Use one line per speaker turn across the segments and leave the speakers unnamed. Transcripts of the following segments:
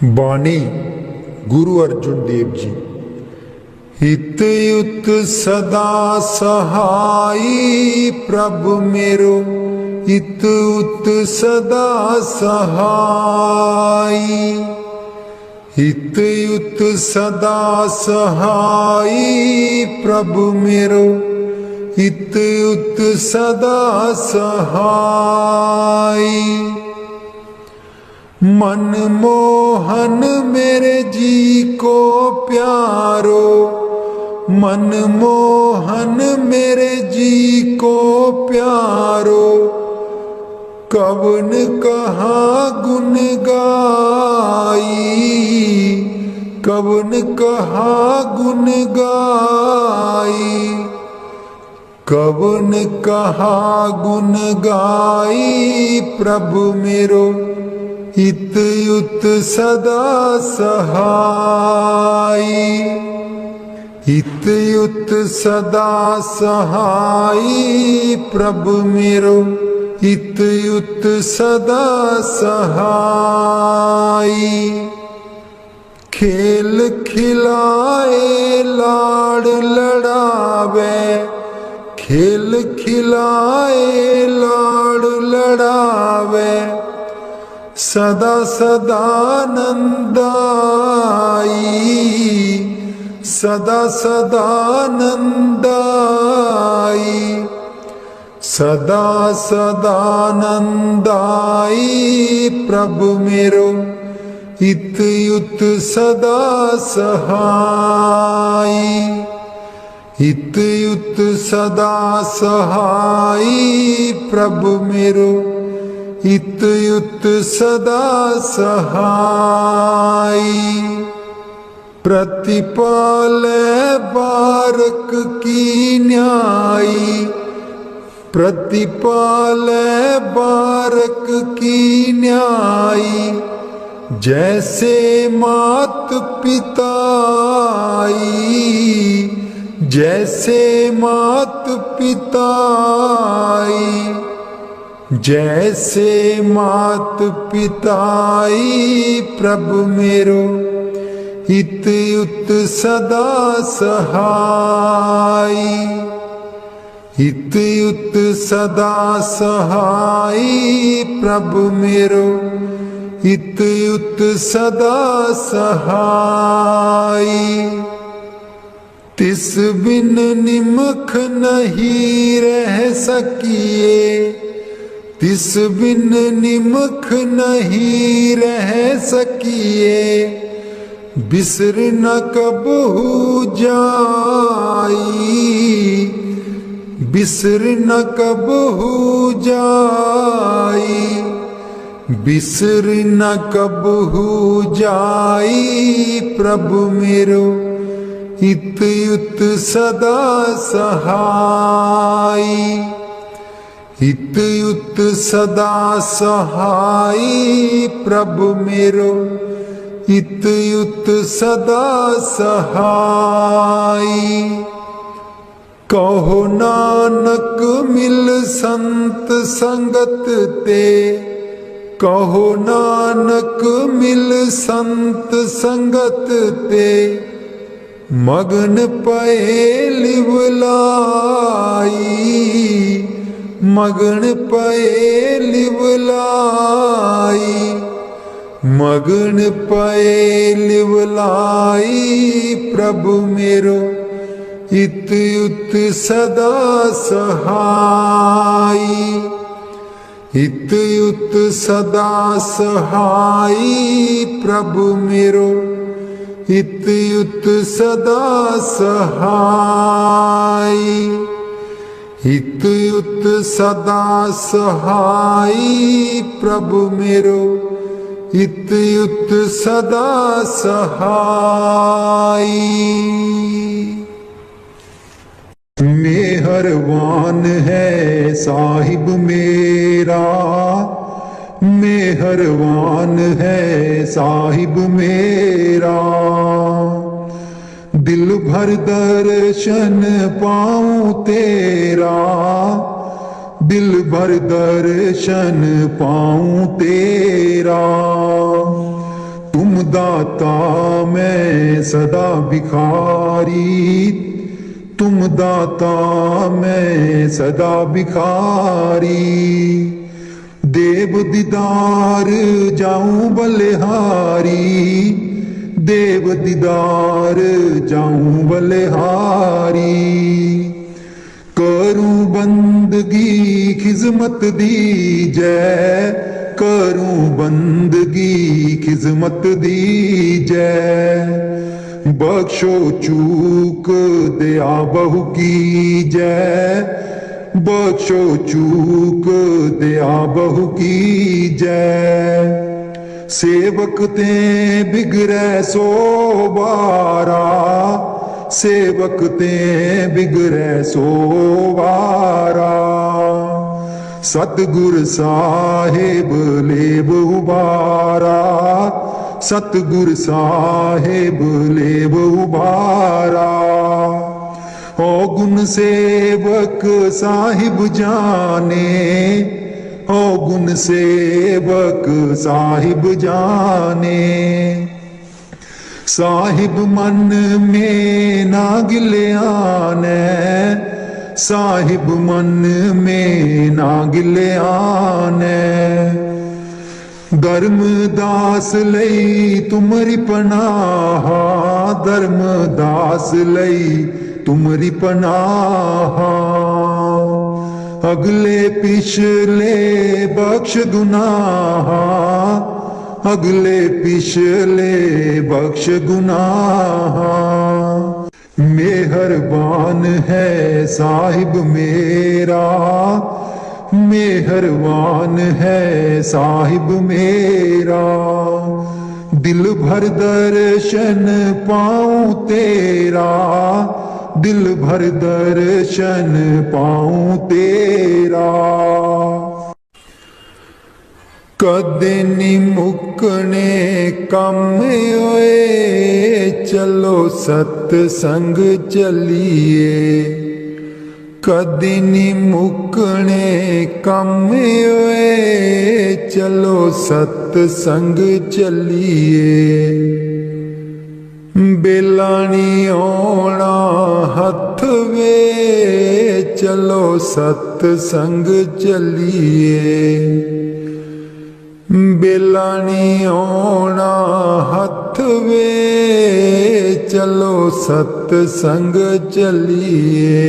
बानी गुरु अर्जुन देव जी। हित युत सदा सहाई प्रभु मेरो, हित उत सदा सहाई। हित युत सदा सहाई प्रभु मेरो, हित उत सदा सहाई। मनमोहन मेरे जी को प्यारो, मनमोहन मेरे जी को प्यारो। कवन कहा गुण गाई, कवन कहा गुण गाई। कवन कहा गुण गाई प्रभु मेरो, हित युत सदा सहाई। हित युत सदा सहाई प्रभु मेरो, हित युत सदा सहाई। खेल खिलाए लाड़ लड़ावे, खेल खिलाए लाड़ लड़ावे। सदा सदा नंदाई, सदा सदा नंदाई। सदा सदा नंदाई प्रभु मेरो, हित युत सदा सहाई। हित युत सदा सहाई प्रभु मेरो, हित युत सदा सहाई। प्रतिपाल बारक की न्यायी, प्रतिपाल बारक की न्यायी। जैसे मात पिताई, जैसे मात पिताई। जैसे मात पिताई प्रभु मेरो, हित युत सदा सहाई। हित युत सदा सहाई प्रभु मेरो, हित युत सदा सहाई। तिस बिन निमख नहीं रह सकिए, तिस बिन निमख नहीं रह सकिए। बिसर न कबहू जाई, बिसर न कबहू जाई। बिसर न कबहू जाई प्रभु मेरो, हित युत सदा सहाई। हित युत सदा सहाई प्रभु मेरो, हित युत सदा सहाई। कहो नानक मिल संत संगत ते, कहो नानक मिल संत संगत ते। मगन पए लिवलाई, मगन पए लिवलाई। मगन पए लिवलाई प्रभु मेरो, हित युत सदा सहाई। हित युत सदा सहाई प्रभु मेरो, हित युत सदा सहाई। हित युत सदा सहाई प्रभु मेरो, हित युत सदा सहाई। मेहरबान है साहिब मेरा, मेहरबान है साहिब मेरा। दिल भर दर्शन पाऊं तेरा, दिल भर दर्शन पाऊं तेरा। तुम दाता मैं सदा भिखारी, तुम दाता मैं सदा भिखारी। देव दीदार जाऊं बलिहारी, देव दीदार जाऊं बलिहारी। करूं बंदगी खिजमत दीजै, करूं बंदगी खिजमत दीजै। बख्शो चूक दया बहु कीजै, बख्शो चूक दया बहु कीजै। सेवक ते बिगड़ै सो बारा, सेवक ते बिगड़ै सो बारा। सतगुर साहिब लेब उबारा, सतगुर साहिब लेब उबारा। ओ गुण सेवक साहिब जाने, ओ गुण सेवक साहिब जाने। साहिब मन में ना गिल्याने, साहिब मन में ना गिल्याने। धर्मदास लई तुमरी पनाह, धर्मदास लई तुमरी पनाह। अगले पिछले बख्श गुनाह, अगले पिछले बख्श गुनाह। मेहरबान है साहिब मेरा, मेहरबान है साहिब मेरा। दिल भर दर्शन पाऊं तेरा, दिल भर दर्शन पाऊं तेरा। कदे नी मुकने कम होए, चलो सतसंग चलिए। कदे नी मुकने कम होए, चलो सतसंग चलिए। बेला नी आना हथ वे, चलो सतसंग चलिए। बेला नी आना हथ वे, चलो सतसंग चलिए।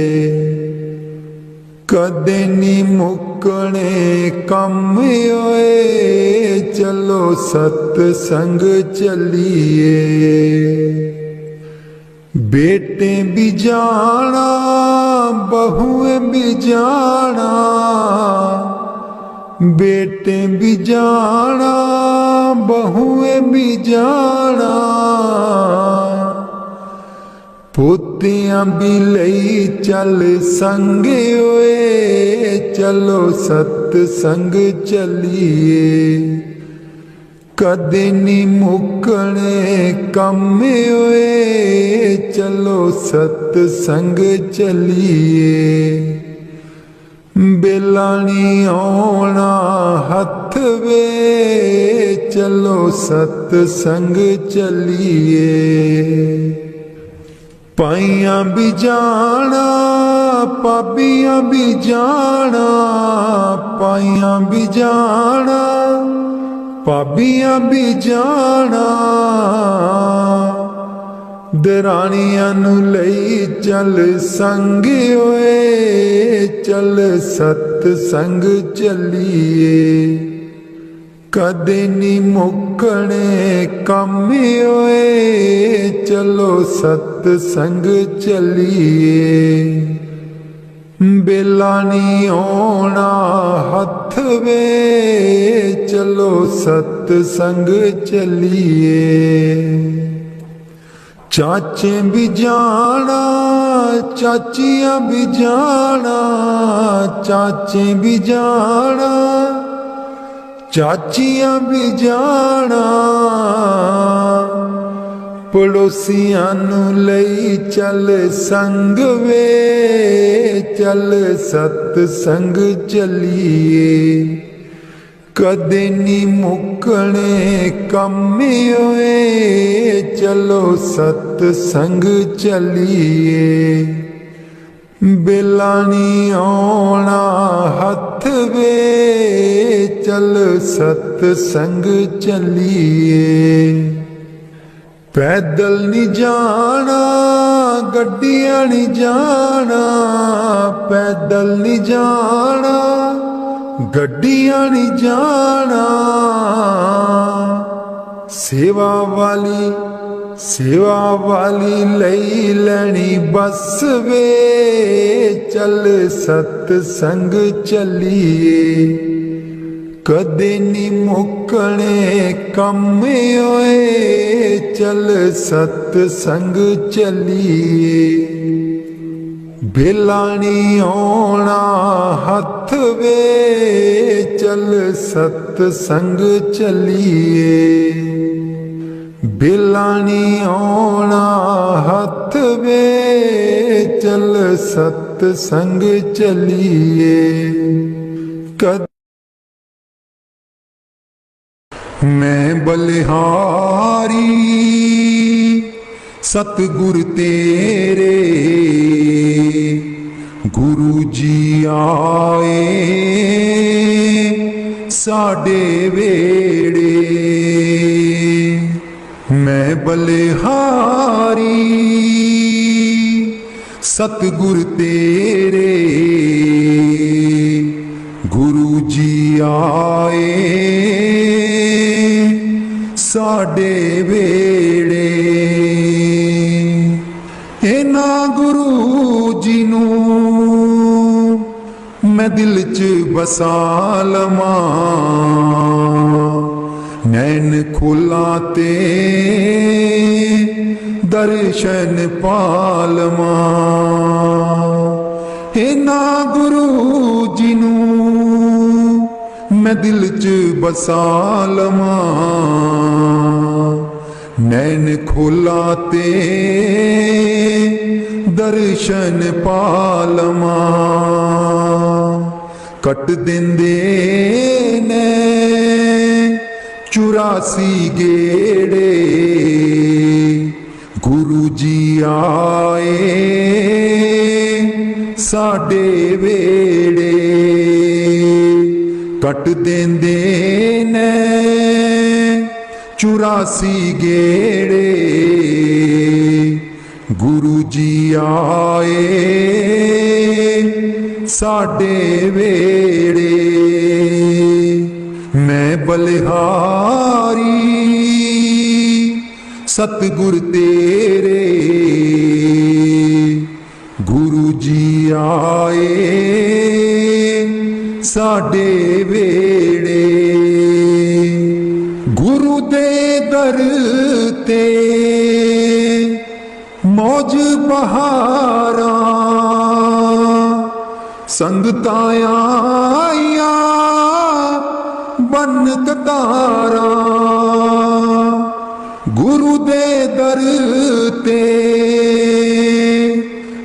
कदे नी मुकने कम होए, चलो सतसंग चलिए। बेटे भी जाना बहुएं भी जाना, बेटे भी जाना बहुएं भी जाना। पोतियां भी लई चल संगे होए, चलो सतसंग चलिए। कदे नी मुकने कम होए, चलो सतसंग चलिए। बेला नी आना हथ वे, चलो सतसंग चलिए। पाइयां भी जाना पाबियां भी जाना, पाइयां भी जाना पाबियां भी जाना। दरानियां नू लई चल संग होए, चल सतसंग चलिए। कदे नी मुकने कम होए, चलो सतसंग चलिए। बेला नी आना हथ वे, चलो सतसंग चलिए। चाचे भी जाना चाचियां भी जाना, चाचे भी जाना चाचियां भी जाना। पड़ोसियां नू लई चल संग वे, चल सतसंग चलिए। कदे नी मुकने कम होए, चलो सतसंग चलिए। बेला नी आना हथ वे, चल सतसंग चलिए। पैदल नहीं जाना गड्डियां नहीं जाना, पैदल नहीं जाना गड्डियां नहीं जाना। सेवा वाली लई लैनी बस वे, चल सतसंग चलिए। कदे नी मुकने कम होए, चल सतसंग चलिए। बेला नी आना हथ वे, चल सतसंग चलिए। बेला नी आना हथ वे, चल सतसंग चलिए। कद मैं बलिहारी सतगुर तेरे, गुरु जी आए साडे वेड़े। मैं बलिहारी सतगुर तेरे, गुरु जी आए साडे वेड़े। इना गुरु जी नूं मैं दिल च बसा लवां, नैन खोला ते दर्शन पालवां। इना गुरु जी नूं मैं दिल च बसा लवां, नैन खोला ते दर्शन पालवां। कट देंदे ने 84 गेड़े, गुरु जी आए साडे वेड़े। कट देंदे ने 84 गेड़े, गुरु जी आए साडे वेड़े। मैं बलिहारी सतगुर तेरे, गुरु जी आए साडे वेड़े। गुरु दे दर ते मौज बहारा, संगतां आईयां बन कतारा। गुरु दे दर ते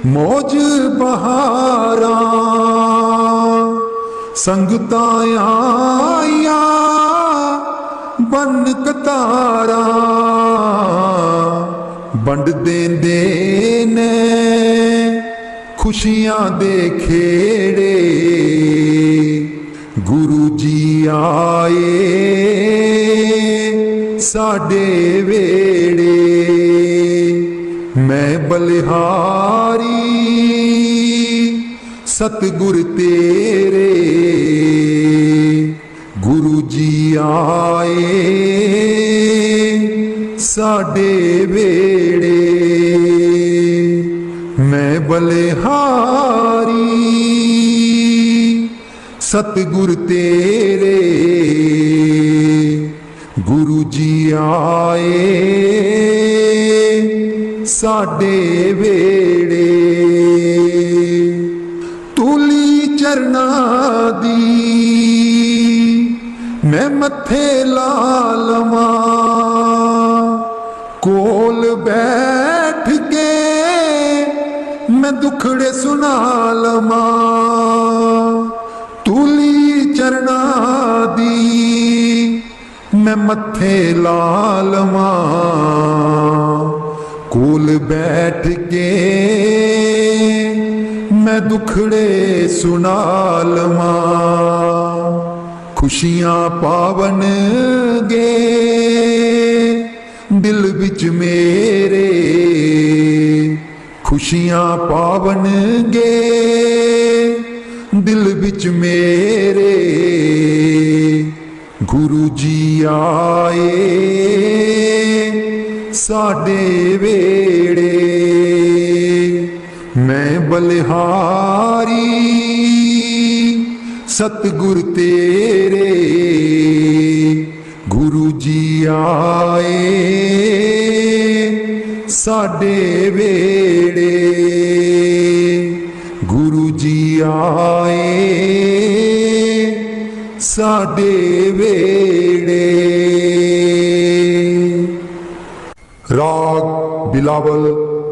मौज बहारा, संगतां आईयां बन कतारा। बंड देंदे ने खुशियां दे खेड़े, गुरु जी आए साडे वेड़े। मैं बलिहारी सतगुर तेरे, गुरु जी आए साडे वेड़े। मैं बलिहारी सतगुर तेरे, गुरु जी आए साडे वेड़े। तूली चरना दी मैं मथे ला लवां, कोल बैठ के मैं दुखड़े सुना लवां। तूली चरना दी मैं मत्थे लालवा कोल बैठ के मैं दुखड़े सुना लवा खुशियां पावन गे दिल विच मेरे खुशियां पावन गे दिल विच मेरे गुरु जी आए साडे वेड़े मैं बलिहारी सतगुर तेरे गुरु जी आए साडे वेड़े गुरु जी आए साडे वेड़े। राग बिलावल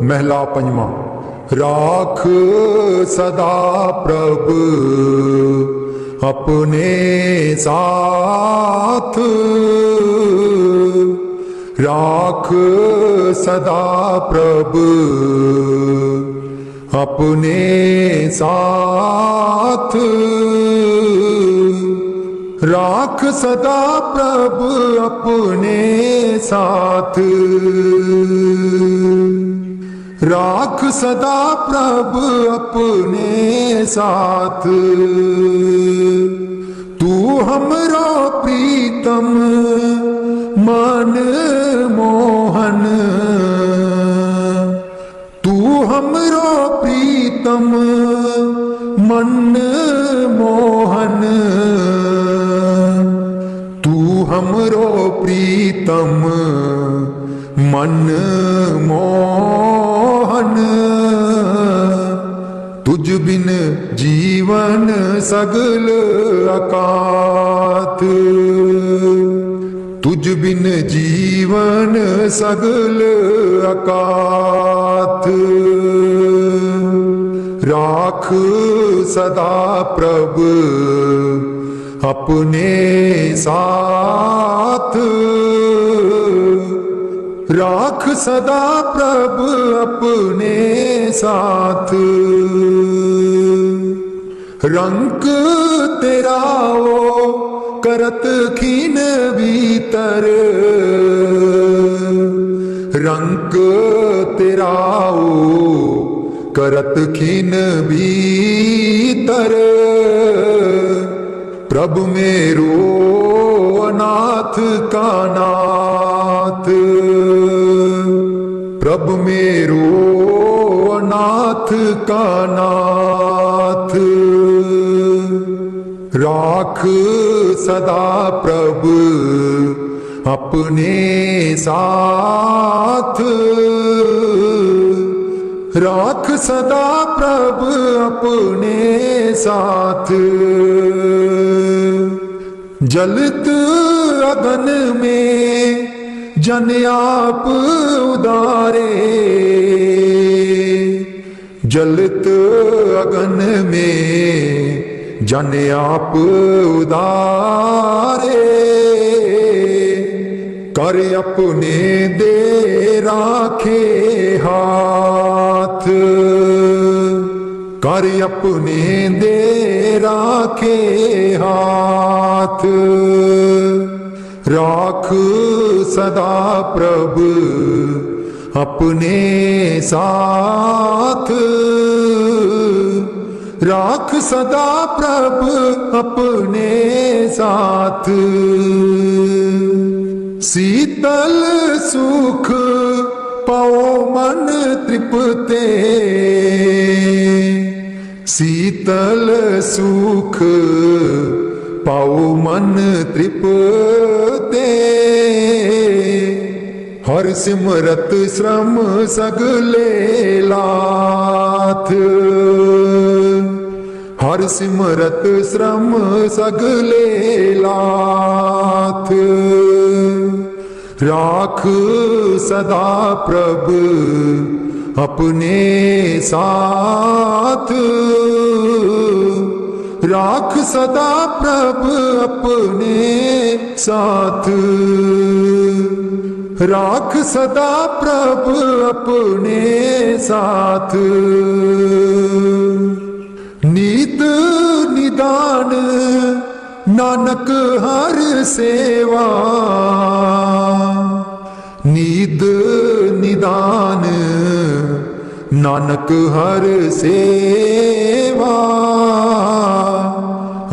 महला पंजवा। राख सदा प्रभ अपने साथ राख सदा प्रभ अपने साथ राख सदा प्रभ अपने साथ राख सदा प्रभ अपने साथ तू हमरो प्रीतम मन मोहन तू हमरो प्रीतम मन मोहन तू हमरो प्रीतम मन मोहन तुझ बिन जीवन सगल अकात तुझ बिन जीवन सगल अकात राख सदा प्रभ अपने साथ राख सदा प्रभ अपने साथ रंग तेरा ओ करत खीन भीतर रंग तेरा ओ करत खीन भीतर प्रभु मेरो अनाथ का नाथ प्रभु मेरो अनाथ का नाथ राख सदा प्रभु अपने साथ राख सदा प्रभु अपने साथ जलत अगन में जन आप उदारे जलत अगन में जन आप उदारे कर अपने दे राखे हाथ कर अपने दे राखे हाथ राख सदा प्रभु अपने साथ राख सदा प्रभु अपने साथ शीतल सुख पाओ मन तृप्ते शीतल सुख पाओ मन तृप्ते हर सिमरत श्रम सगले लाथ हर सिमरत श्रम सगले लाथ राख सदा प्रभु अपने साथ राख सदा प्रभु अपने साथ, राख सदा प्रभु अपने साथ। नीत निदान नानक हर सेवा, नीत निदान नानक हर सेवा।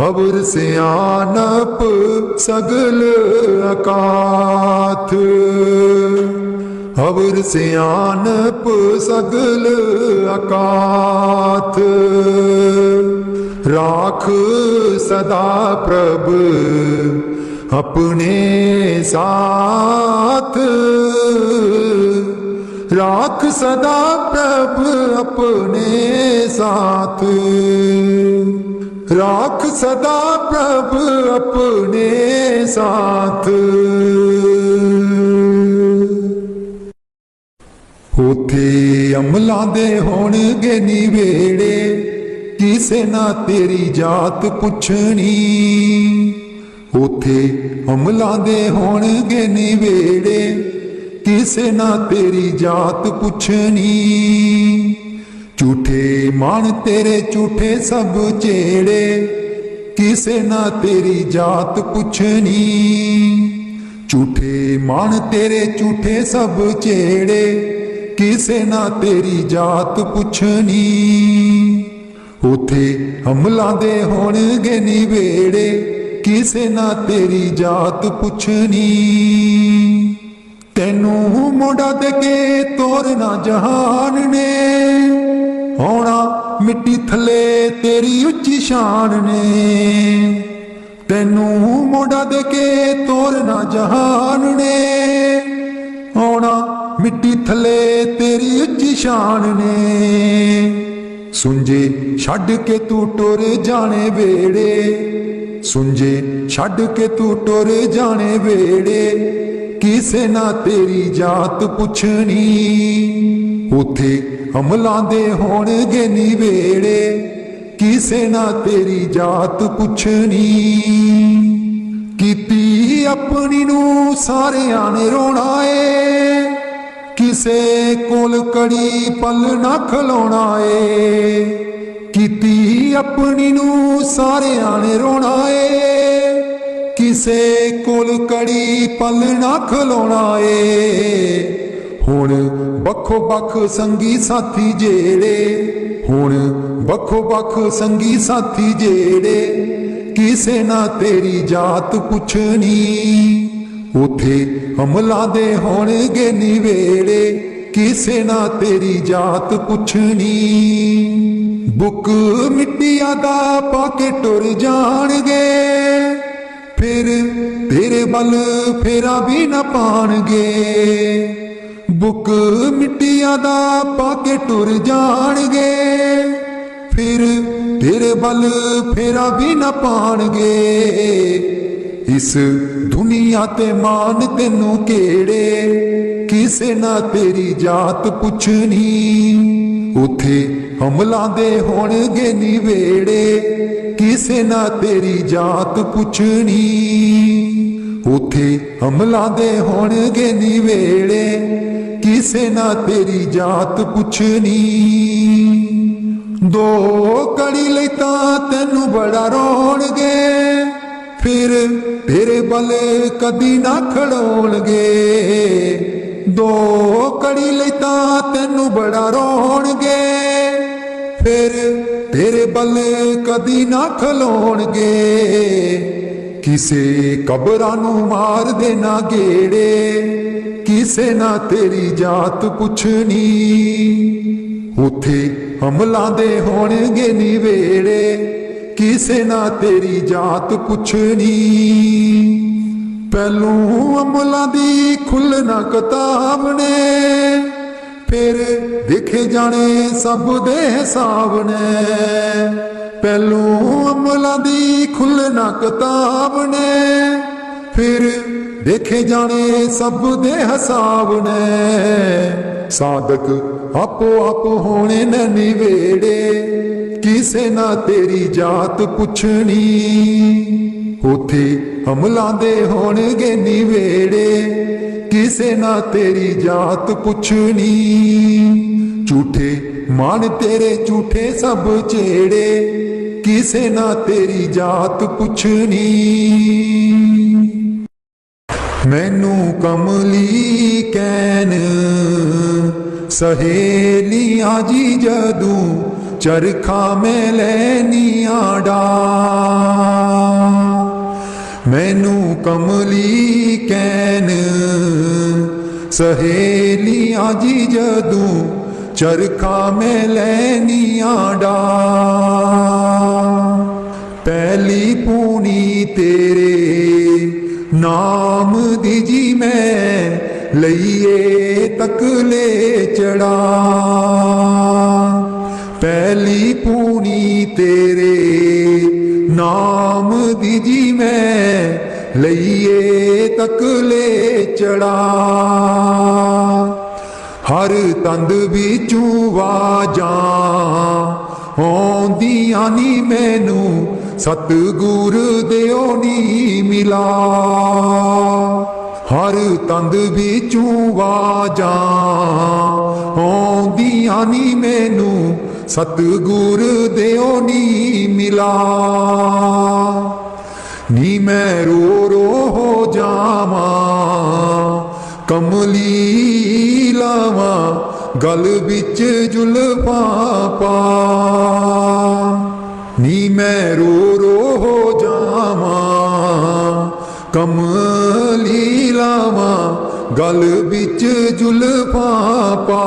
अवर सियानप सगल अकाथ, अवर सियानप सगल अकाथ। राख सदा प्रभु अपने साथ, राख सदा प्रभु अपने साथ, राख सदा प्रभु अपने साथ। उथे अमलां दे होणगे निवेड़े, किसे ना तेरी जात पुछनी। उथे अमलां दे होणगे निवेड़े, किसे ना तेरी जात पुछनी। झूठे मान तेरे झूठे सब चेड़े, किसे ना तेरी जात पुछनी। झूठे मान तेरे झूठे सब चेड़े, किसे ना तेरी जात पुछनी। उथे अमलां दे होणगे निवेड़े, किसे ना तेरी जात पुछनी। तेनू मोड़ा दे के तोरना जहान ने, होना मिट्टी थले तेरी उच्ची शान ने। तेनू मोड़ा दे के तोरना जहान ने, होना मिट्टी थले तेरी उच्ची शान ने। सुंजे छड़ के तू टुर जाने वेड़े, सुंजे छड़ के तू टुर जाने वेड़े, किसे ना तेरी जात पुछनी। उथे अमलां दे होणगे निवेड़े, किसे ना तेरी जात पुछनी। कीती अपनी नू सारियां ने रोना ए, किसे कोल कड़ी पल ना खलोना ए। कीती अपनी नू सारियां ने रोना ए, किसे कोल कड़ी पल ना खलोना ए। हुण बखो बख संगी साथी जेड़े, हुण बखो बख संगी साथी जेड़े, किसे ना तेरी जात पुछनी। उथे अमलां दे होणगे निवेड़े, किसे ना तेरी जात पुछनी। बुक मिट्टिया दा पाके टुर जाणगे, फिर तेरे बल फेरा भी न पाणगे। बुक मिट्टिया दा पाके टुर जाणगे, फिर तेरे बल फेरा भी न पाणगे। इस दुनिया ते मान तेनू केड़े, किसे ना तेरी जात पुछनी। उथे अमलां दे होणगे निवेड़े, किसे ना तेरी जात पुछनी। उथे अमलां दे होणगे निवेड़े, किसे ना तेरी जात पुछनी। दो कड़ी लई तां तैनू बड़ा रोणगे, फिर तेरे बल कदी ना खड़ोणगे। दो कड़ी लई तां तैनू बड़ा रोणगे, फिर तेरे बल कदी ना खलोणगे। किसे कबरां नू मार देना गेड़े, किसे ना तेरी जात पुछनी। उथे अमलां दे होणगे निवेड़े, किसे ना तेरी जात पुछनी। पहलू अमलां दी खुलना किताब ने, फिर देखे जाने सब दे हिसाब ने। पहलू अमलां दी खुलना किताब ने, फिर देखे जाने सब दे हिसाब ने। साधक आपो आप होने न निवेड़े, किसे ना तेरी जात पुछनी। उथे अमलां दे होणगे निवेड़े, किसे ना तेरी जात पुछनी। झूठे मान तेरे झूठे सब चेड़े, किसे ना तेरी जात पुछनी। मैनू कमली कैन सहेलियां जी जदू चरखा में लैनिया डा। मैनू कमली कैन सहेलियां जी जदू चरखा में लैनिया डा। पहली पूनी तेरे नाम दी जी मैं लईए तकले चढ़ा। पहली पूनी तेरे नाम दी जी मैं लईए तकले चढ़ा। हर तंद बिचू वाजा आउंदियां नी मैनू सतगुर दिओ नी मिला। हर तंद बिचू वाजा आउंदियां नी मैनू सतगुर दिओ नी मिला। नी मैं रो रो हो जावा कमली लावा गल बिच जुल्फा पा। नी मैं रो रो हो जावा कमली लावा गल बिच जुल्फा पा।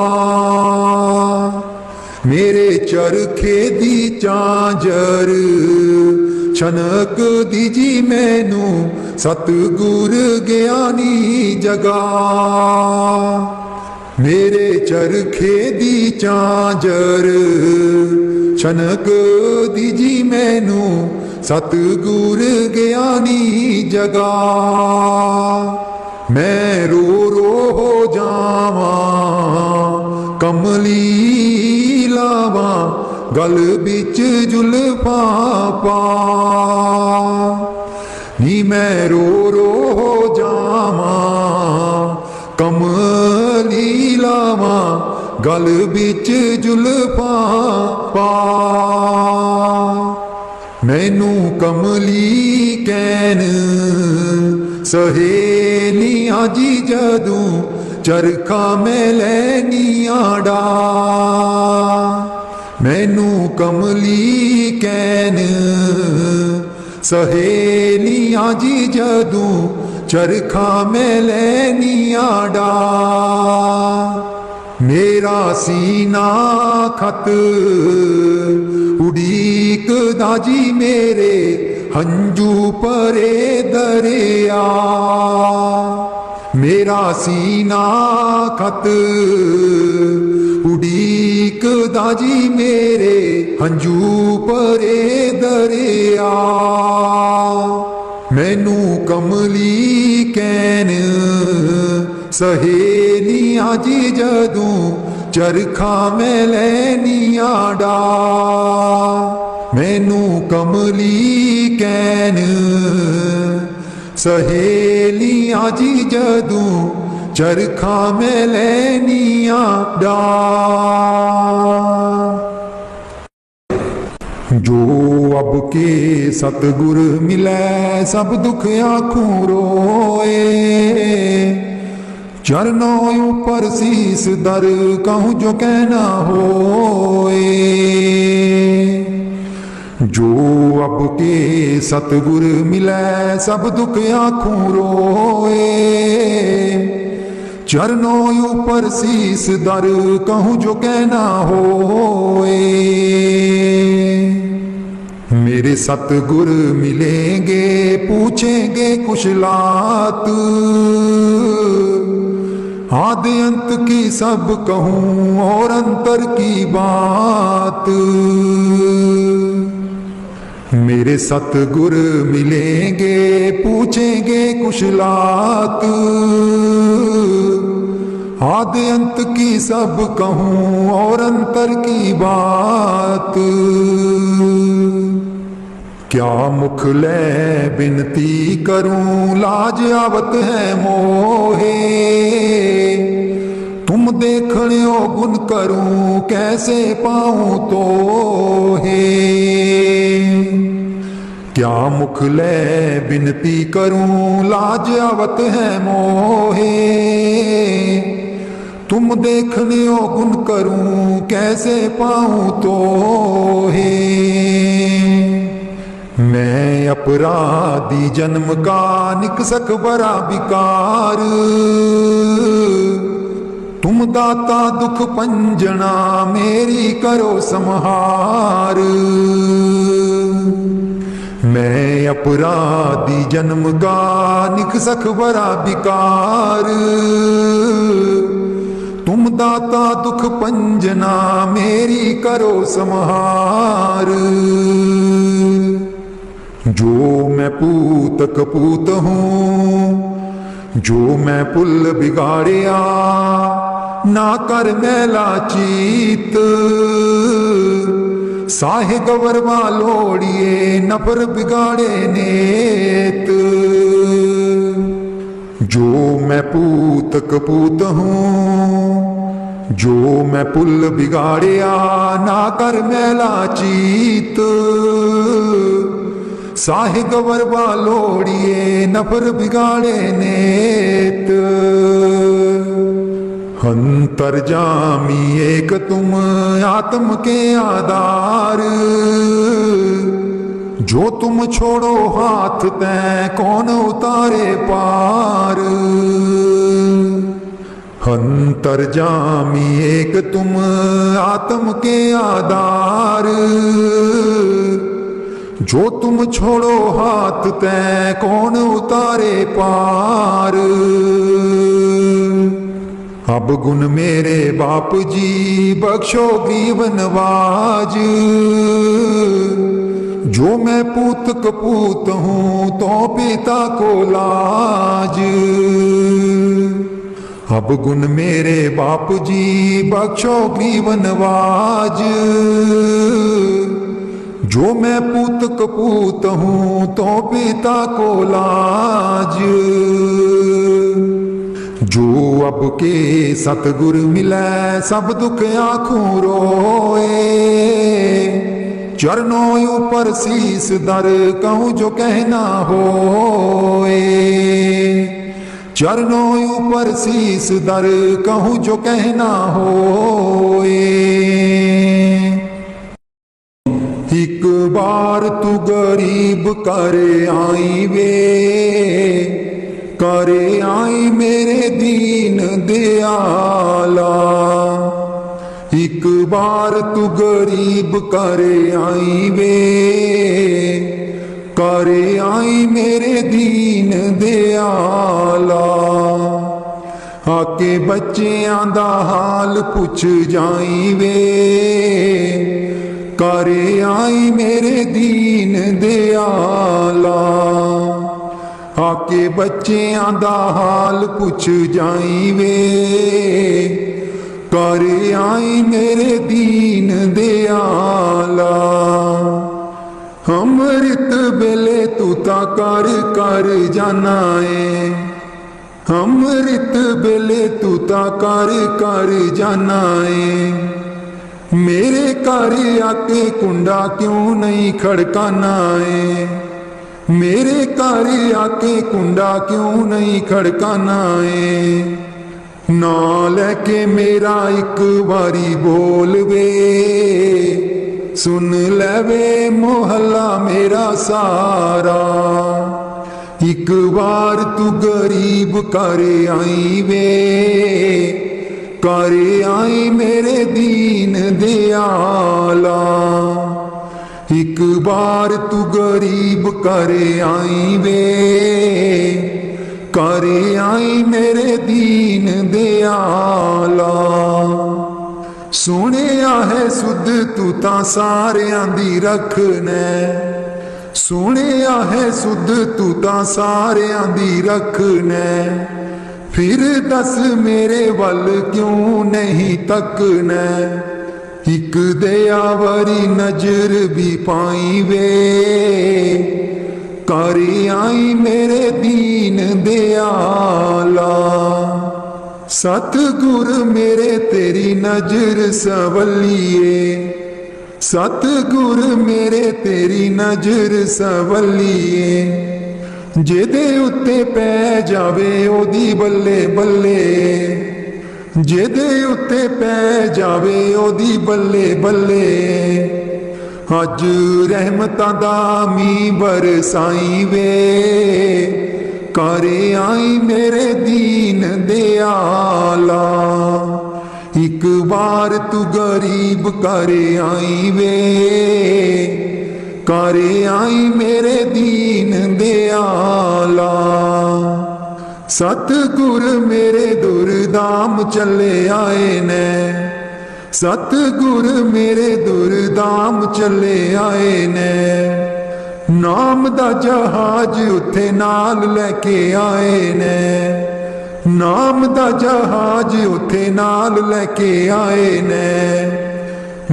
मेरे चरखे दी चांजर छनक दीजी मैनू सतगुर ज्ञानी जगा। मेरे चरखे दी चांजर छनक दीजी मैनू सतगुर ज्ञानी जगा। मैं रो रो हो जावा कमली लावा गल बिच जुल्फा पा। नी मैं रो रो हो जावा कमली लावा गल बिच जुल्फा पा। मैनू कमली कैन सहेलियां जी जदू चरखा में लैनिया डा। मैनू कमली कैन सहेलियां जी जदू चरखा में लैनिया डा। मेरा सीना खत उड़ीक दाजी मेरे हंजू परे दरिया। मेरा सीना खत उड़ीक दाजी मेरे हंजू परे दरिया। मैनू कमली कैन सहेलियां जी जदू चरखा में लैनिया डा। मैनू कमली कैन सहेलियां जी जदू चरखा में लैनिया डा। जो अब के सतगुर मिलै सब दुख आखूं रोए। चरणों ऊपर शीस दर कहूँ जो कहना होए। जो अब के सतगुर मिलै सब दुख आखूं रोए। चरणों ऊपर शीस दर कहूँ जो कहना होए। मेरे सतगुर मिलेंगे पूछेंगे कुशलात। आदि अंत की सब कहूँ और अंतर की बात। मेरे सतगुर मिलेंगे पूछेंगे कुशलात। आदि अंत की सब कहूँ और अंतर की बात, क्या मुख ले बिनती करूं लाज आवत है मोहे, तुम देखणियो गुण करूं कैसे पाऊं तो है। क्या मुख ले बिनती करूं लाज आवत है मोहे, तुम देखणियो गुण करूं कैसे पाऊं तो है। मैं अपराधी जन्म का निकसक बड़ा विकार, तुम दाता दुख पंजना मेरी करो संहार। मैं अपराधी जन्म का निकसक बड़ा विकार, तुम दाता दुख पंजना मेरी करो संहार। जो मैं पूत कपूत हूँ, जो मैं पुल बिगाड़िया ना कर मैला चीत, साहे गवरवा लोड़िए नफर बिगाड़े नेत। जो मैं पूत कपूत हूँ, जो मैं पुल बिगाड़िया ना कर मैला चीत, साहे गवरवा लोड़िए नफर बिगाड़े नेत। अंतर्जामी एक तुम आत्म के आधार, जो तुम छोड़ो हाथ तै कौन उतारे पार। अंतर्जामी एक तुम आत्म के आधार, जो तुम छोड़ो हाथ तै कौन उतारे पार। अब गुण मेरे बाप जी बख्शो ग्रीव नवाज, जो मैं पूत कपूत हूँ तो पिता को लाज। अब गुण मेरे बाप जी बख्शो ग्रीव नवाज, जो मैं पूत कपूत हूँ तो पिता को लाज। जो अब के सतगुर मिलै सब दुख आँखों रोए, चरणों ऊपर शीस दर कहूँ जो कहना होए। चरणों ऊपर शीस दर कहूँ जो कहना होए। एक बार तू गरीब करे आई वे, करे आई मेरे दीन दयाला। एक बार तू गरीब करे आई वे, करे आई मेरे दीन दयाला। आके बच्चियां दा हाल पुछ जाई वे, करे आई मेरे दीन दयाला। आके बच्चियां दा हाल पुछ जाई वे, करे आई मेरे दीन दयाला। अमृत बेले तू ता कर कर जाना है, अमृत बेले तू ता कर कर जाना है। मेरे घर आके कुंडा क्यों नहीं खड़काना है, मेरे घर आके कुंडा क्यों नहीं खड़काना है। ना लेके मेरा एक बारी बोल वे, सुन लेवे मोहल्ला मेरा सारा। एक बार तू गरीब करे आई वे, करे आई मेरे दीन दयाला। एक बार तू गरीब करे आई वे, करे आई मेरे दीन दयाला। सुनिया है सुध तू ता सारियां दी रखने, सुनिया है सुध तू ता सारियां दी रखने। फिर दस मेरे वल क्यों नहीं तकना, एक दयावरी नजर भी पाई वे, कर आई मेरे दीन दयाला। सतगुर मेरे तेरी नजर सवलिए, सतगुर मेरे तेरी नजर सवलिए, जेदे उत्ते पै जावे ओदी बल्ले बल्ले, जेदे उत्ते पै जावे ओदी बल्ले बल्ले। अज रहमतां दा मीं बरसाई वे, कर आई मेरे दीन दयाला। एक बार तू गरीब कर आई वे, कर आई मेरे दीन दयाला। सतगुर मेरे दुर्दाम चले आए ने, सतगुर मेरे दुर्दाम चले आए ने, नाम दा जहाज उथे नाल लेके आए ने, नाम दा जहाज उथे नाल लेके आए ने।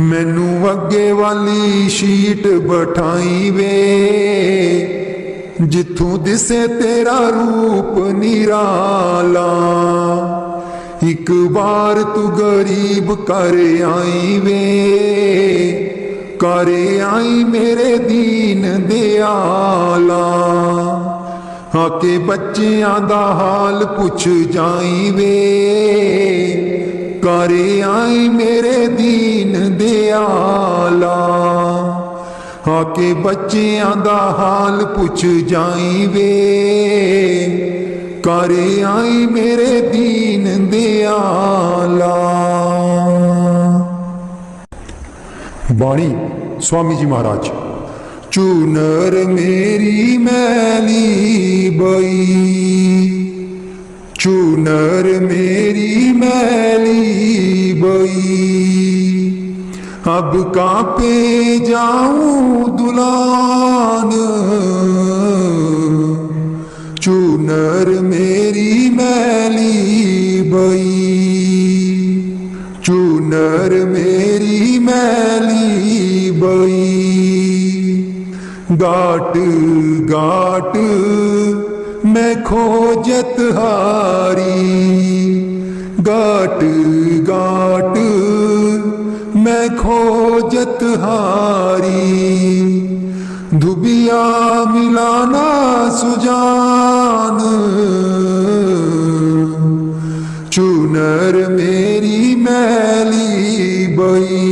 मैनू अगे वाली शीट बठाई वे, जिथों दिसे तेरा रूप निराला। एक बार तू गरीब कर आई वे, कर आई मेरे दीन दयाला। आके बच्चियां दा हाल पुछ जाई वे, कर आई मेरे दीन दयाला। आके बच्चियां दा हाल पुछ जाई वे, कर आई मेरे दीन दयाला। बाणी स्वामी जी महाराज। चूनर मेरी मैली बई, चूनर मेरी मैली बई, अब कांपे जाऊं दुलान। चूनर मेरी मैली बई, चूनर मेरी मैली बई। गाट गाट मैं खोजत हारी, गाट गाट मैं खोजत हारी। धुबिया मिलाना सुजान, चूनर मेरी मैली बई,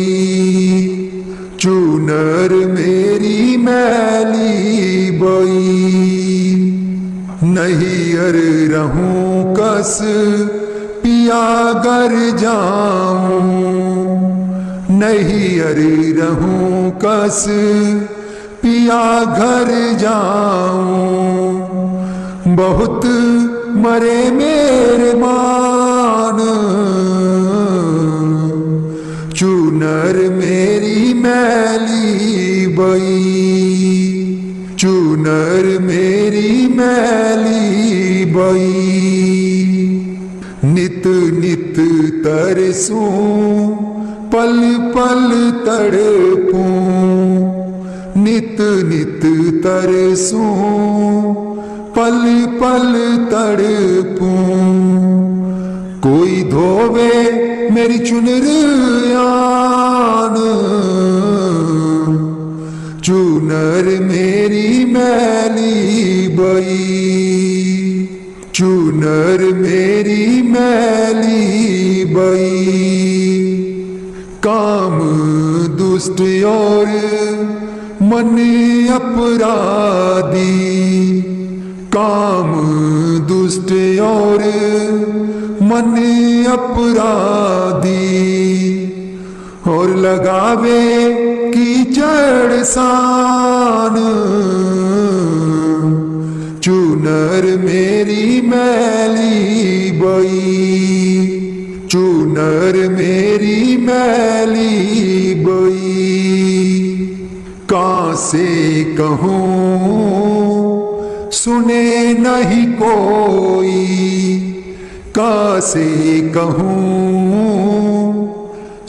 चूनर मेरी मैली बई। नहीं अर रहूं कस पिया घर जाऊं, नहीं अर रहूं कस पिया घर जाऊं। बहुत मरे मेरे मान, चूनर मेरी मैली बई, चूनर मेरी मैली बई। नित नित तरसूं पल पल तड़पूं, नित नित तरसूं पल पल तड़पूं। कोई धोवे मेरी चुनर आन, चूनर मेरी मैली बई, चूनर मेरी मैली बई। काम दुष्ट और मन अपराधी, काम दुष्ट और मन अपराधी। और लगावे कीचड़ सान, चूनर मेरी मैली बई, चूनर मेरी मैली बई। कहाँ से कहूँ सुने नहीं कोई, कासे कहूँ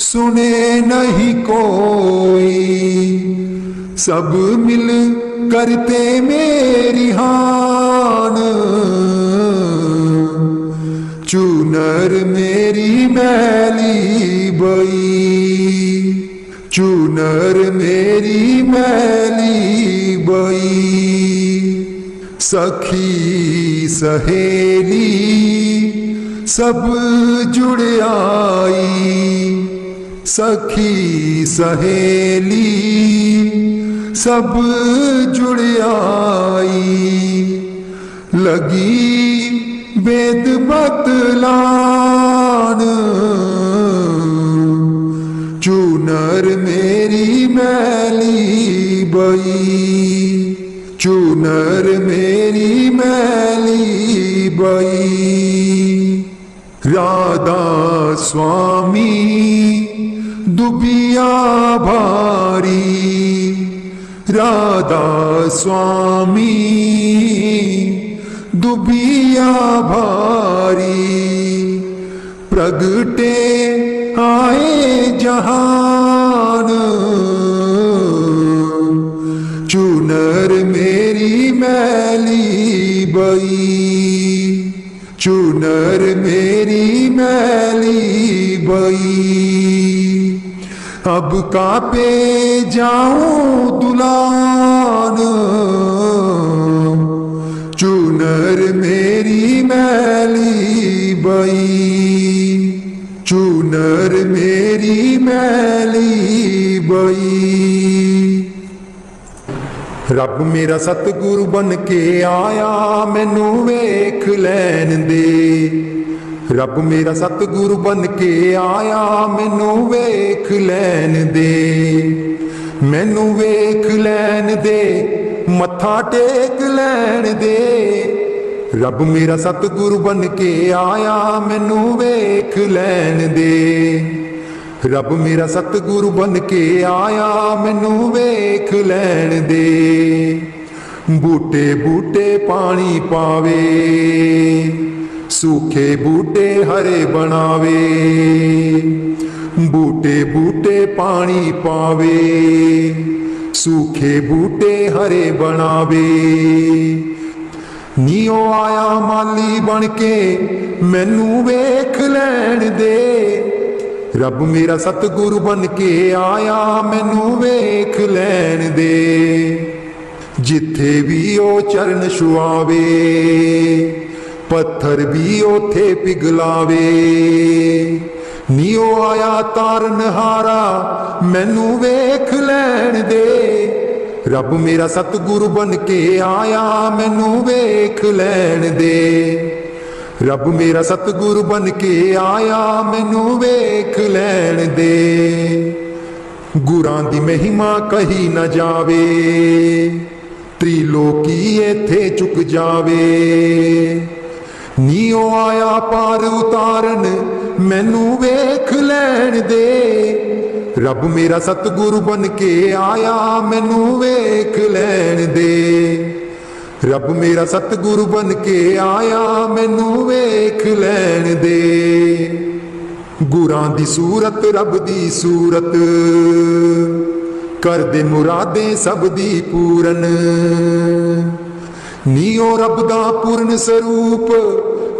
सुने नहीं कोई, सब मिल करते मेरी हान, चूनर मेरी मैली बई, चूनर मेरी मैली बई। सखी सहेली सब जुड़ आई, सखी सहेली सब जुड़ आई, लगी वेद बतलान, चूनर मेरी मैली बई, चूनर मेरी मैली बई। राधा स्वामी दुबिया भारी, राधा स्वामी दुबिया भारी, प्रगटे आए जहान, चूनर मेरी मैली बई, चूनर मेरी मैली बई। अब कापे जाऊं दुलान, चूनर मेरी मैली बई, चूनर मेरी मैली बई। रब मेरा सतगुरु बन के आया मैनू वेख लैन दे, रब मेरा सतगुरु बन के आया मैनू वेख लैन दे, मैनू वेख लैन दे मत्था टेक लैन दे। रब मेरा सतगुरु बन के आया मैनू वेख लैन दे, रब मेरा सतगुरु बन के आया मैनू वेख लैन दे। बूटे बूटे पानी पावे, सूखे बूटे हरे बनावे, बूटे बूटे पानी पावे, सूखे बूटे हरे बनावे। नीओ आया माली बन के मैनू वेख लैन दे, रब मेरा सतगुरु बन के आया मैनू वेख लैन दे। जिथे भी ओ चरण छुआवे, पत्थर भी ओथे पिघलावे। नीओ आया तारनहारा मैनू वेख लैन दे, रब मेरा सतगुरु बन के आया मैनू वेख लैन दे। रब मेरा सतगुरु बन के आया मैनू वेख लैन दे। गुरां दी महिमा कही न जावे, त्रिलोकी इत्थे चुक जावे। नीओ आया पार उतारन मैनू वेख लैन दे, रब मेरा सतगुरु बन के आया मैनू वेख लैन दे। रब मेरा सतगुरु बन के आया मैनू वेख लैन दे। गुरां दी सूरत रब दी सूरत, कर दे मुरादे सब दी पूरन। नीओ रब दा पूर्ण स्वरूप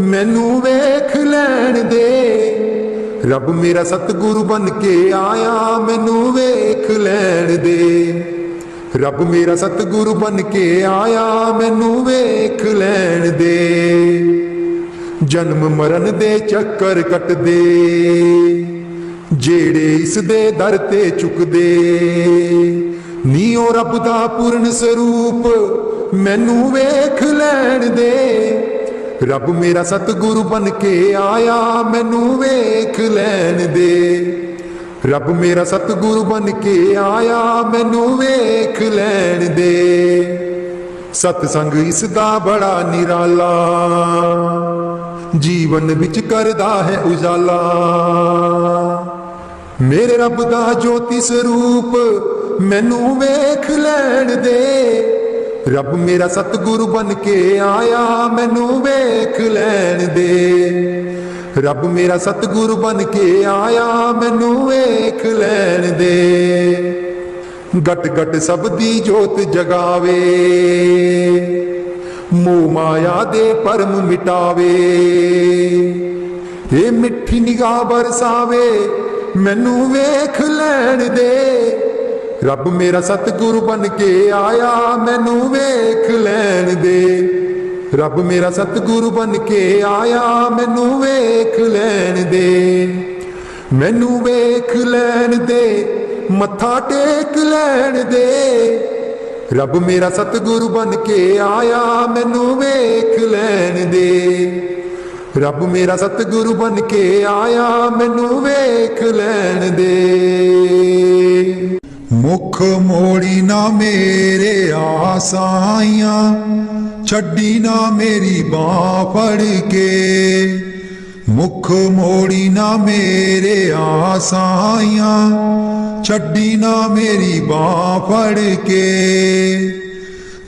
मैनू वेख लैन दे, रब मेरा सतगुरु बन के आया मैनू वेख लैन दे। रब मेरा सतगुरु बन के आया मैनू वेख लैन दे। जन्म मरण दे चक्कर कट दे, जेड़े इस दे दर ते चुकदे। नीओ रब दा पूर्ण स्वरूप मैनू वेख लैन दे, रब मेरा सतगुरु बन के आया मैनू वेख लैन दे। रब मेरा सतगुरु बन के आया मैनू वेख लैन दे। सतसंग इसदा बड़ा निराला, जीवन विच करदा है उजाला। मेरे रब दा ज्योति स्वरूप मैनू वेख लैन दे, रब मेरा सतगुरु बन के आया मैनू वेख लैन दे। रब मेरा सतगुरु बन के आया मैनू वेख लैण दे। गट गट सब दी जोत जगावे, मोह माया दे परम मिटावे। ये मिठी निगाह बरसावे मैनू वेख लैण दे। रब मेरा सतगुरु बन के आया मैनू वेख लैण दे। रब मेरा सतगुरु बन के आया मैनू वेख लैण दे। मैनू वेख लैण दे, मत्था टेक लैण दे। रब मेरा सतगुरु बन के आया मैनू वेख लैण दे। रब मेरा सतगुरु बन के आया मैनू वेख लैण दे। मुख मोड़ी ना मेरे आसाइयां, छड्डी ना मेरी बांह फड़ के। मुख मोड़ी ना मेरे आसाइयां, छड्डी ना मेरी बांह फड़ के।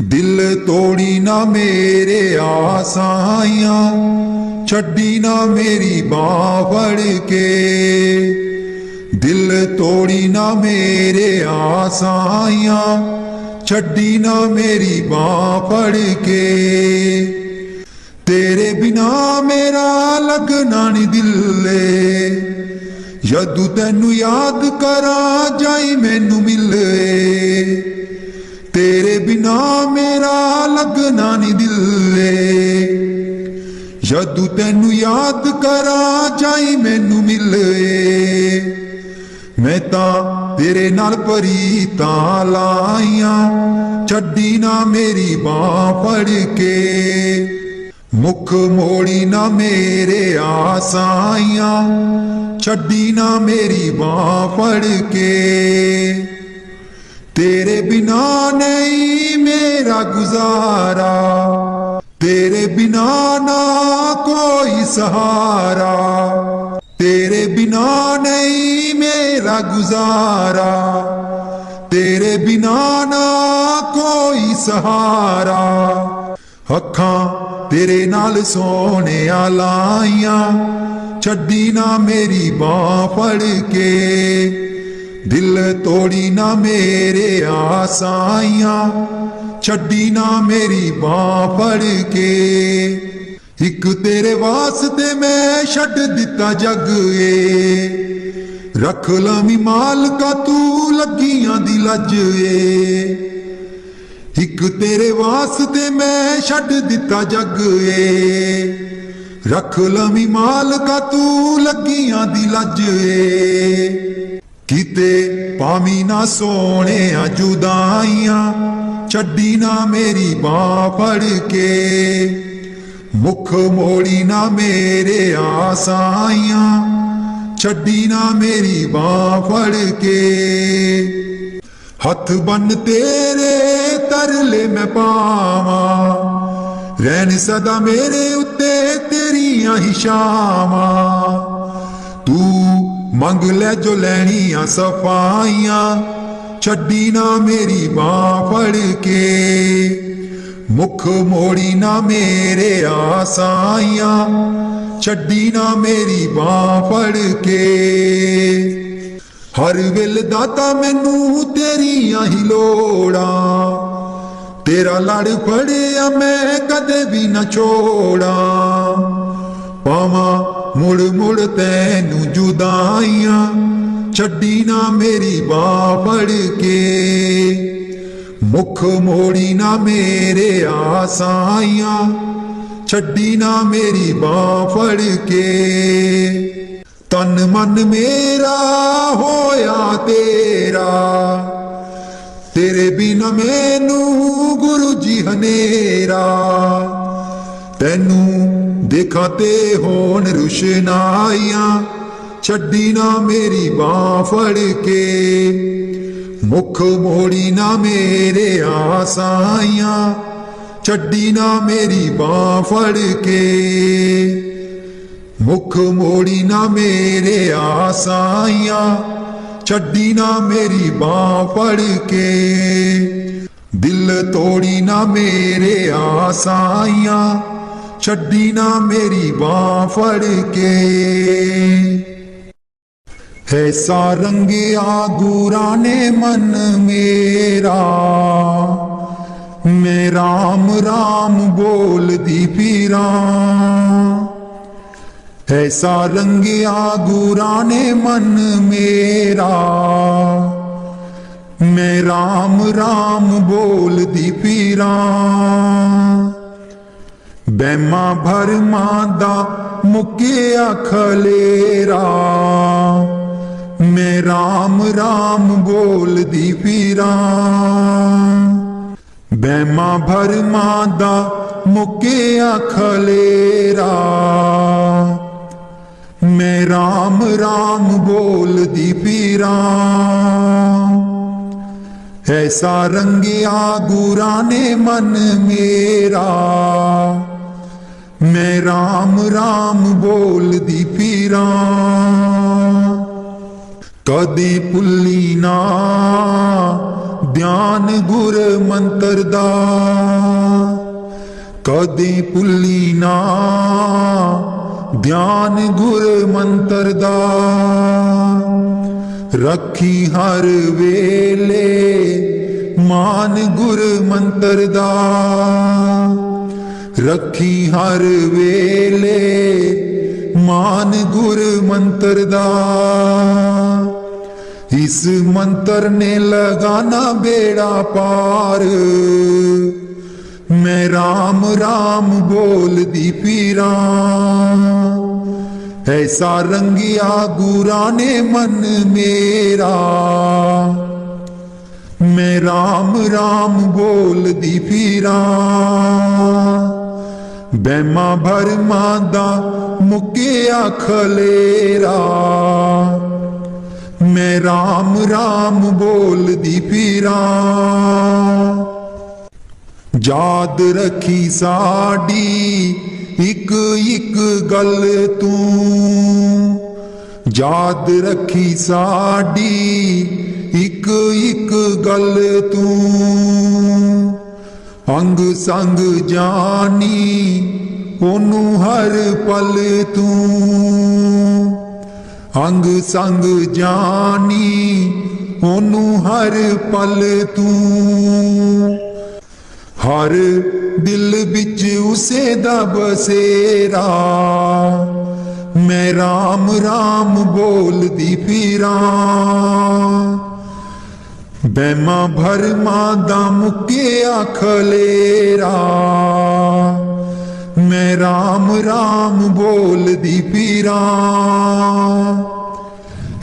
दिल तोड़ी ना मेरे आसाइयां, छड्डी ना मेरी बांह फड़ के। दिल तोड़ी ना मेरे आसाइयां, छड्डी ना मेरी बांह फड़ के। तेरे बिना मेरा लगना नहीं दिले, जदू तैनू याद करा जाई मैनू मिले। तेरे बिना मेरा लगना नहीं दिले, जदू तैनू याद करा जाई मैनू मिले। मैं तां तेरे नाल प्रीतां लाइयां, छड्डी ना मेरी बांह फड़ के। मुख मोड़ी ना मेरे आसाइयां, छड्डी ना मेरी बांह फड़ के। तेरे बिना नहीं मेरा गुजारा, तेरे बिना ना कोई सहारा। तेरे बिना नहीं मेरा गुजारा, तेरे बिना ना कोई सहारा। अखां तेरे नाल सोने लाइयां, छड्डी ना मेरी बांह फड़ के। दिल तोड़ी ना मेरे आसाइयां, छड्डी ना मेरी बांह फड़ के। एक तेरे वास्ते मैं छड्ड दिता जग ए, रख लमी मालका तू लगियां दी लज ए। एक तेरे वास्ते मैं छड्ड दिता जग ए, रख लमी मालका तू लगियां दी लज ए। किते पावी ना सोने जुदाइयां, छड्डी ना मेरी बांह फड़ के। मुख मोड़ी ना मेरे आसाइयां, छड्डी ना मेरी बांह फड़ के। हथ बन तेरे तरले मैं पावा, रहन सदा मेरे उत्ते तेरियां ही शामा। तू मंग ले जो लैनियां सफाइयां, छड्डी ना मेरी बांह फड़ के। मुख मोड़ी ना मेरे आसाइयां, छड्डी ना मेरी बांह फड़ के। हर वेल दाता मैनू तेरियां ही लोड़ा, तेरा लड़ फड़िया मैं कदे भी न छोड़ा। पावा मुड़ मुड़ तैनू जुदाइयां, छड्डी ना मेरी बांह फड़ के। मुख मोड़ी ना मेरे आसाइयां, छड्डी ना मेरी बांह फड़ के। तन मन मेरा होया तेरा, तेरे बिना मैनू गुरु जी हनेरा। तैनू देखा ते होन रुशनाइयां, छड्डी ना मेरी बांह फड़ के। मुख मोड़ी ना मेरे आसाइयां, छड्डी ना मेरी बांह फड़ के। मुख मोड़ी ना मेरे आसाइयां, छड्डी ना मेरी बांह फड़ के। दिल तोड़ी ना मेरे आसाइयां, छड्डी ना मेरी बां फड़ के। ऐसा रंगिया गुरा ने मन मेरा, मैं राम राम बोल दी पीरा। ऐसा रंगिया गुरा ने मन मेरा, मैं राम राम बोल दी पीरा। बैमा भरमा दा मुकिया खलेरा, मैं राम राम बोल दी पीरा। बैमा भरमा दा मुकिया खलेरा, मैं राम राम बोल दी पीरा। ऐसा रंगिया गुरा ने मन मेरा, मैं राम राम बोल दी पीरा। कदे भुल्ली ना ध्यान गुर मंत्र दा, कदे भुल्ली ना ध्यान गुर मंत्र दा। रखी हर वेले मान गुर मंत्र दा, रखी हर वेले मान गुर मंत्र दा। इस मंत्र ने लगाना बेड़ा पार, मैं राम राम बोल दी पीरा। ऐसा रंगिया गुरा ने मन मेरा, मैं राम राम बोल दी पीरा। बैमा भरमा दा मुकिया खलेरा, मैं राम राम बोल दी पीरा। याद रखी साड़ी इक इक गल तू, याद रखी साड़ी इक इक गल तू। अंग संग जानी ओनू हर पल तू, अंग संग जानी ओनू हर पल तू। हर दिल बिच उसे दा बसेरा, मैं राम राम बोल दी पीरा। बैमा भरमा दा मुकिया खलेरा, मैं राम राम बोल दी पीरा।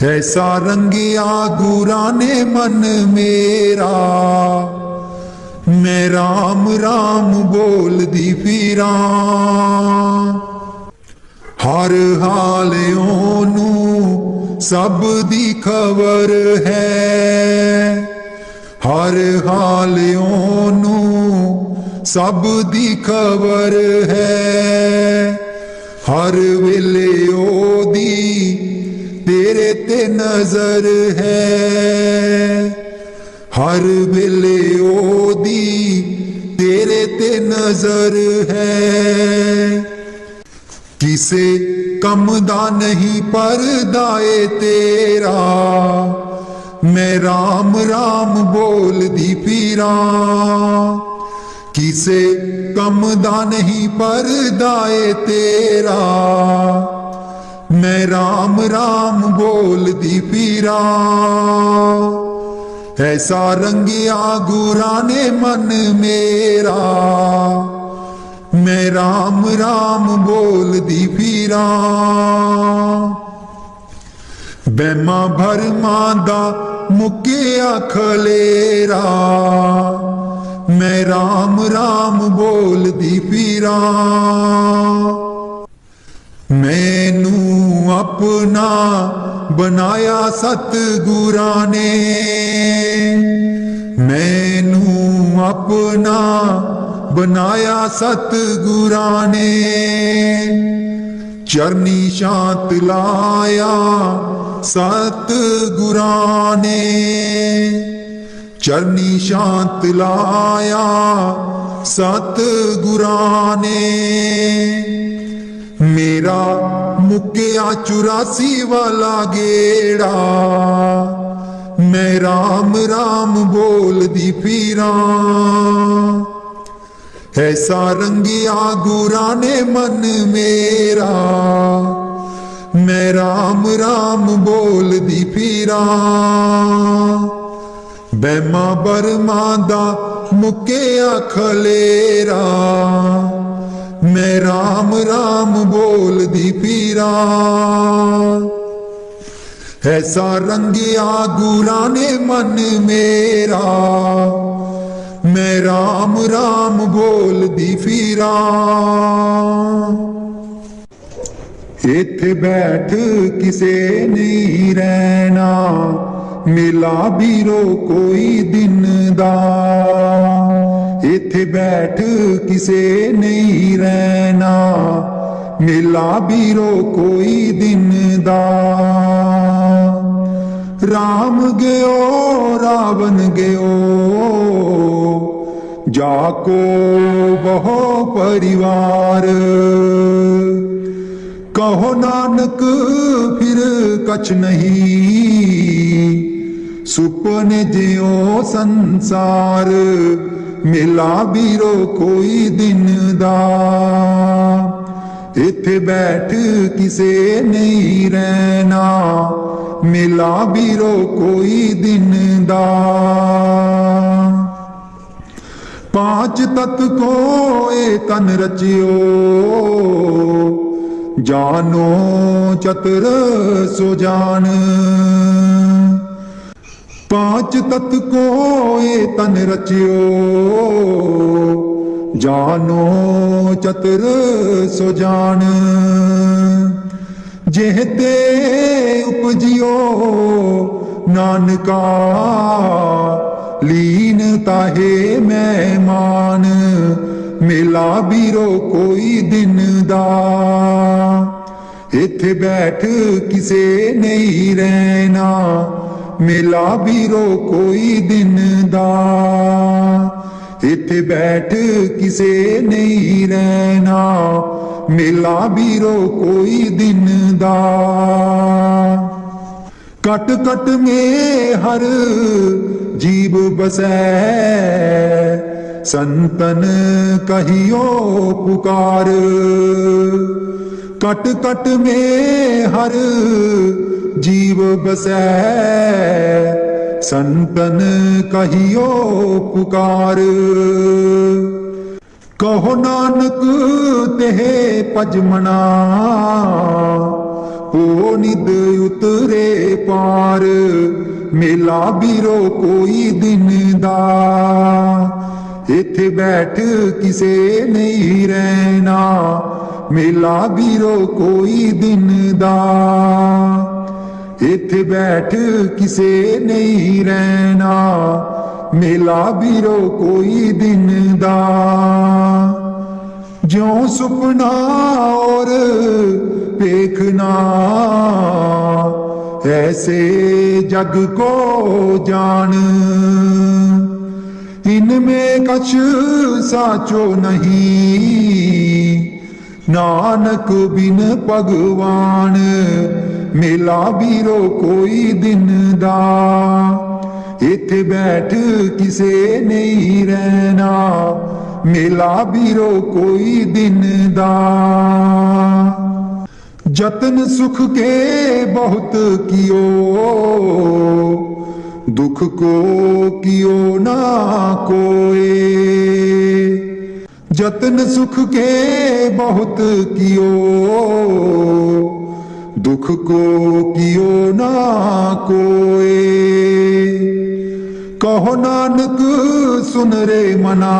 ऐसा रंगिया गुरा ने मन मेरा, मैं राम राम बोल दी पीरा। हर हाल ओनू सब दी खबर है, हर हाल ओनू सब दी खबर है। हर वेले ओदी तेरे ते नजर है, हर वेले ओदी तेरे ते नजर है। किसे कम दा नहीं परदाए तेरा, मैं राम राम बोल दी पीरा। किसे कम दा नहीं परदाए तेरा, मैं राम राम बोल दी पीरा। ऐसा रंगिया गुरा ने मन मेरा, मैं राम राम बोल दी पीरा। बैमा भरमा दा मुकिया खलेरा, मैं राम राम बोल दी पीरा। मैनू अपना बनाया सतगुरा ने, मैनू अपना बनाया सतगुरा ने। चरनी शांत लाया सतगुरा ने, चरनी शांत लाया सतगुरां ने। मेरा मुक्या 84 वाला गेड़ा, मैं राम राम बोलदी फिरां। ऐसा रंगिया गुरा ने मन मेरा, मैं राम राम बोलदी फिरां। बैमा बरमा दा मुक्या खलेरा, मैं राम राम बोलदी फिरां। ऐसा रंगिया गुरा ने मन मेरा, मैं राम राम बोलदी फिरां। इत्थे बैठ किसे नहीं रहना, मिला बीरो कोई दिन दा। इत्थे बैठ किसे नहीं रहना, मिला बीरो कोई दिन दा। राम गयो रावण गयो, जाको बहो परिवार। कहो नानक फिर कछ नहीं, सुपने जियो संसार। मिला बीरो कोई दिन दा, इत्थे बैठ किसे नहीं रहना, मिला बीरो कोई दिन दा। पांच तत्व को ए तन रचियो, जानो चतुर सो जान। पांच तत्व को ए तन रचियो, जानो चतुर सो जान। जेहते उपजियो नानका, लीन ताहे मेहमान। मिला बीरो कोई दिन दा, इत्थे बैठ किसे नहीं रहना, मिला बीरो कोई दिन दा। इत्थे बैठ किसे नहीं रहना, मिला बीरो कोई दिन दा। कट कट में हर जीव बसै, संतन कहियो पुकार। कट कट में हर जीव बसै, संतन कहियो पुकार। कहो नानक तेहे पजमना, ओ निद उतरे पार। मिला बीरो कोई दिन दा, इत्थे बैठ किसे नहीं रहना, मिला बीरो कोई दिन दा। इत्थे बैठ किसे नहीं रहना, मिला बीरो कोई दिन दा। ज्यों सुपना और देखना, ऐसे जग को जान। इनमें कछ साचो नहीं, नानक बिन भगवान। मिला बीरो कोई दिन दा, इत्थे बैठ किसे नहीं रहना, मिला बीरो कोई दिन दा। जतन सुख के बहुत कियो, दुख को कियो ना कोई। जतन सुख के बहुत कियो, दुख को कियो ना कोई। कहो नानक सुन रे मना,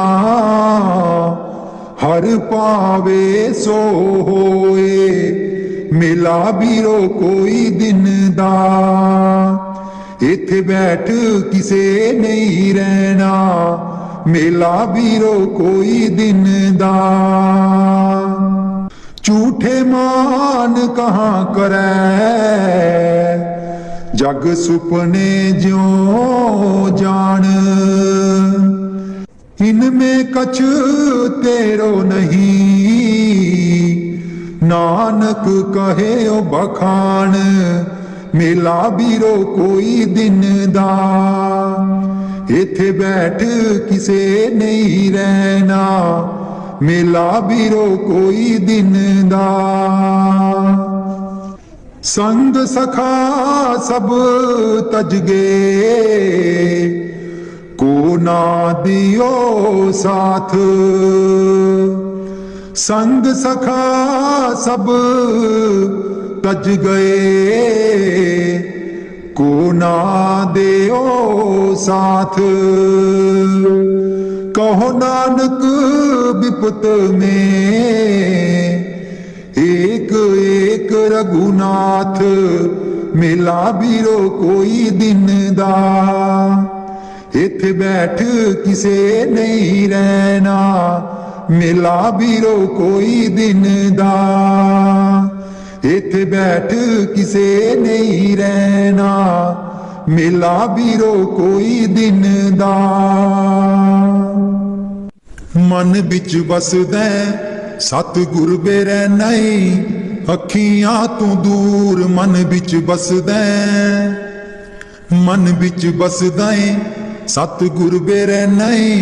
हर पावे सो होए। मिला बीरो कोई दिन दा, इत्थे बैठ किसे नहीं रहना, मिला बीरो कोई दिन दा। झूठे मान कहाँ करे, जग सुपने ज्यों जान। इनमें कछ तेरो नहीं, नानक कहे ओ बखान, मेला बीरो कोई दिन दा। इथे बैठ किसे नहीं रहना, मेला बीरो कोई दिन दा। संग सखा सब तज गए, को ना दियो साथ। संग सखा सब तज गए, को ना दियो साथ। कहो नानक विपत में, एक एक रघुनाथ, मेला बीरो कोई दिन दा। इथे बैठ किसे नहीं रहना, मेला बीरो कोई दिन दा। इथे बैठ किसे नहीं रहना, मेला बीरो कोई दिन दा। मन बिच बसदै सतगुर बेरै नहीं, अखियां तू दूर मन बिच बसदै। मन बिच बसदै सतगुर बेरै नहीं,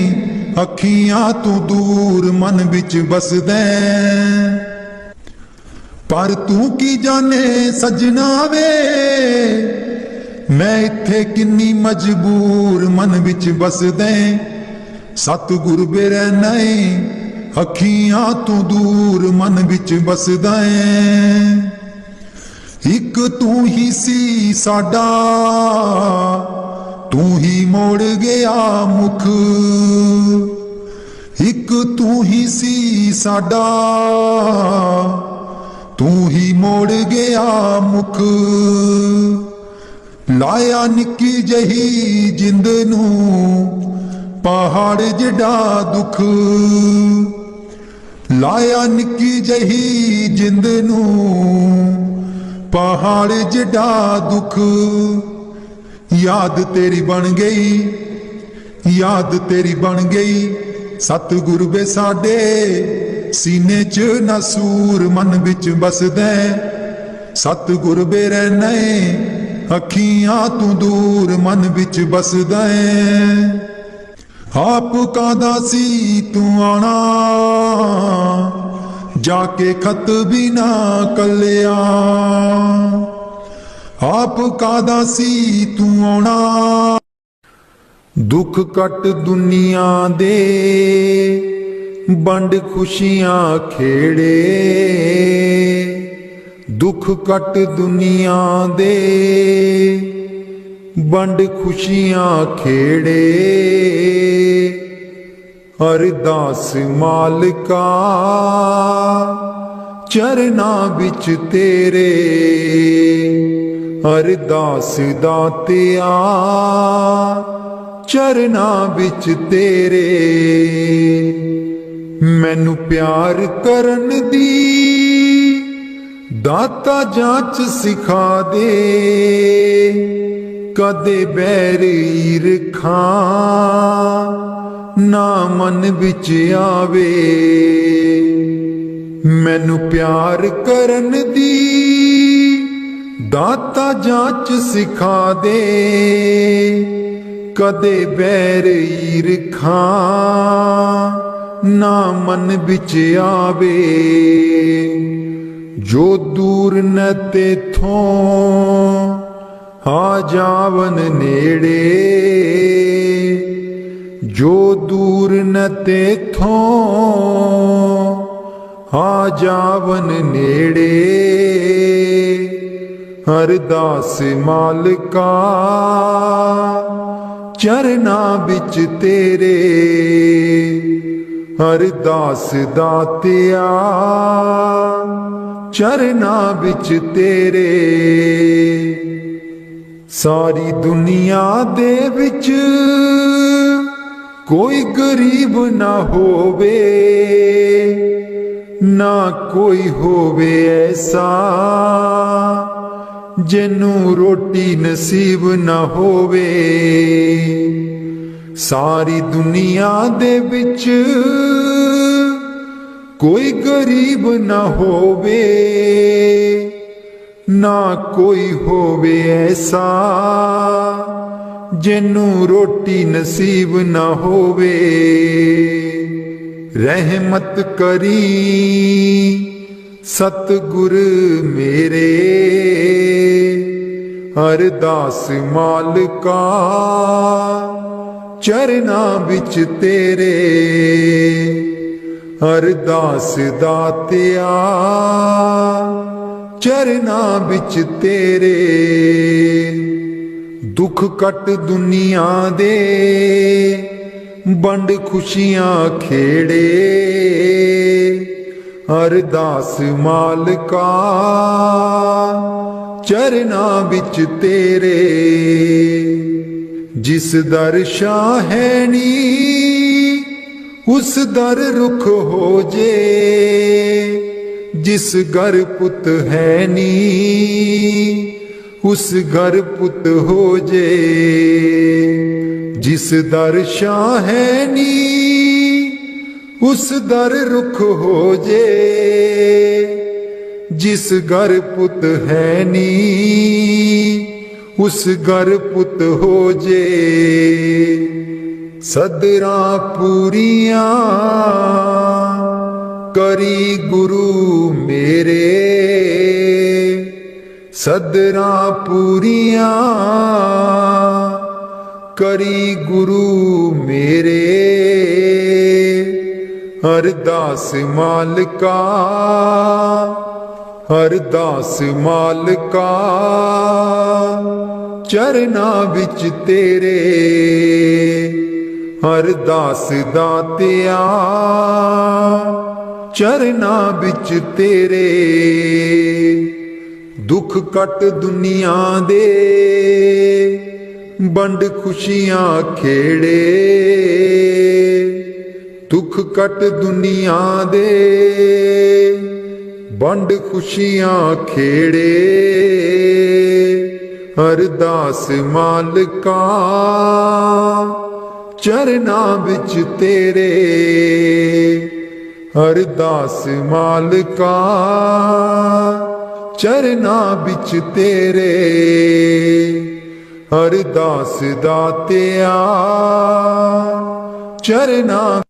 अखियां तू दूर मन बिच बसदै। पर तू की जाने सजना वे, मैं इत्थे किन्नी मजबूर मन बिच बसदै। सतगुर बेरै नहीं, अखियां तू दूर मन बिच बसदा है। एक तू ही सी साडा, तू ही मोड़ गया मुख। एक तू ही सी साडा, तू ही मोड़ गया मुख। लाया निक्की जही जिंद नू, पहाड़ जिडा दुख। लाया निक्की जही जिंद नू, पहाड़ जिडा दुख। याद तेरी बन गई, याद तेरी बन गई, सतगुर वे साडे। सीने च नसूर मन बिच बसदै, सतगुर वे रहने। अखियां तू दूर मन बिच बसदै। आप कादा सी तू आना, जाके खत भी ना कलिया। आप कादा सी तू आना, दुख कट दुनिया दे, बंड खुशियां खेड़े। दुख कट दुनिया दे, बंड खुशियां खेड़े। अरदास मालिका चरना बिच तेरे। अरदास दातिया चरना बिच तेरे। मैनू प्यार करन दी दाता जांच सिखा दे। कदे बैर ईरखा ना मन बिच आवे। मैनू प्यार करन दी दाता जांच सिखा दे। कदे बैर ईरखा ना मन बिच आवे। जो दूर न तेथों आ जावन नेड़े। जो दूर न तेथों आ जावन नेड़े। अरदास मालिका चरना बिच तेरे। अरदास दातिया चरना बिच तेरे। सारी दुनिया दे विच कोई गरीब ना होवे। ना कोई होवे ऐसा जिन्नू रोटी नसीब ना होवे। सारी दुनिया दे विच कोई गरीब ना होवे, ना कोई होवे ऐसा जिन्नू रोटी नसीब ना होवे। रहमत करी सतगुर मेरे, अरदास मालिका चरना बिच तेरे। अरदास दातिया चरना बिच तेरे। दुख कट दुनिया दे बंड खुशियां खेड़े। अरदास मालिका चरना बिच तेरे। जिस दर शाह है नी उस दर रुख हो जे, जिस घर पुत है नी उस घर पुत हो जे। जिस दर शाह है नी उस दर रुख हो जे, जिस घर पुत है नी उस घर पुत हो जे। सदरा पूरियां करी गुरु मेरे। सदरा पूरियां करी गुरु मेरे। अरदास मालिका अरदास मालिका चरना बिच तेरे। अरदास दातिया चरना बिच तेरे। दुख कट दुनिया दे बंड खुशियां खेड़े। दुख कट दुनिया दे बंड खुशियां खेड़े। अरदास मालिका चरना बिच तेरे। अरदास मालिका चरना बिच तेरे। अरदास दातिया चरना